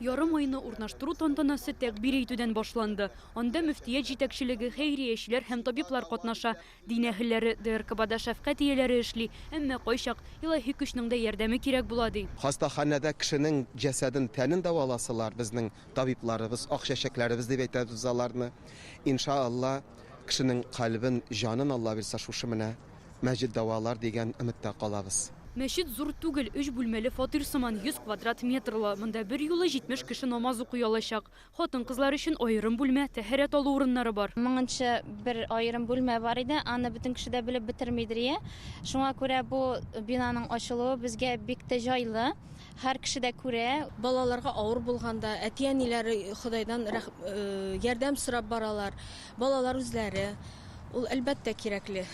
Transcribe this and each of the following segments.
Ярым айны урнаштыру тантанасы тәкъбир итүдән башланды. Анда мөфтият җитәкчелеге, хәйриячеләр һәм табиблар катнаша. Дин әһелләре ДРКБда шәфкать ияләре эшли, әмма кайчак илаһи көчнең дә ярдәме кирәк була ди. Хастаханәдә кешенең җәсәден, тәнен дәваласалар, безнең табибларыбыз, ак чәчәкләребез дип әйтәбез аларны. Иншаалла, кешенең калбын, җанын Алла бирсә шушы менә мәҗид дәвалар дигән өметтә калабыз. Мәчет зур түгел, 3 бүлмәле фатир сыман 100 квадрат метрлы. Монда бер юлы 70 кеше намаз укый алачак. Хатын-кызлар өчен аерым бүлмә, тәһарәт алу урыннары бар. Моңынчы бер аерым бүлмә бар иде, аны бөтен кеше дә белеп бетермидер. Шуңа күрә бу бинаның ачылуы безгә бик тә җайлы. Һәр кеше дә күрә. Балаларга авыр булганда әти-әниләре Худайдан ярдәм сорап баралар. Балалар үзләре. Ул әлбәттә кирәкле.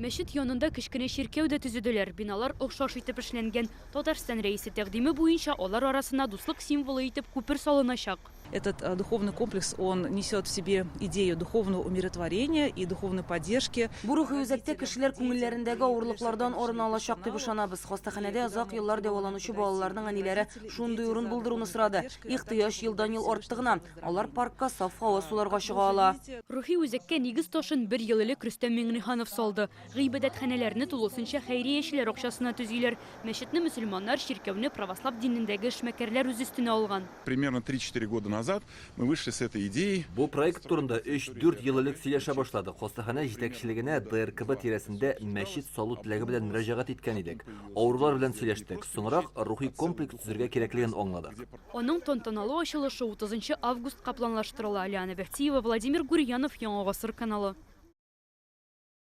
Мәчет янында кечкенә чиркәү дә төзеделәр. Биналар охшаш итеп эшләнгән. Татарстан рәисе тәкъдиме буенча алар арасына дуслык символы итеп күпер салыначак. Этот духовный комплекс, он несет в себе идею духовного умиротворения и духовной поддержки. Бу рухи үзәктә кешеләр күңелләрендәге авырлыклардан арына алачак дип ышанабыз. Хастаханәдә озак еллар дәваланучы балаларның әниләре шундый урын булдыруны сорады. Ихтыяҗ елдан ел артты гына. Алар паркка саф һава суларга чыга ала. Рухи үзәккә нигез ташын 1 ел элек Рөстәм Миңнеханов салды. Гыйбадәтханәләрне тулысынча хәйриячеләр акчасына төзиләр. Мәчетне мөселманнар, чиркәүне православ динендәге эшмәкәрләр үз өстенә алган. Примерно 3-4 года назад мы вышли с этой идеей. Бу проект турында 3-4 ел элек сөйләшә башладык. Хастахана җитәкчелегенә ДРКБ тирәсендә мәчет салу теләге белән мөрәҗәгать иткән идек. Авырлар белән сөйләштек. Соңрак рухи комплекс төзергә кирәклеген аңладык. Аның тантаналы ачылышы 30 августка планлаштырыла. Алиана Бәхтиева, Владимир Гурьянов, Яңа Гасыр каналы.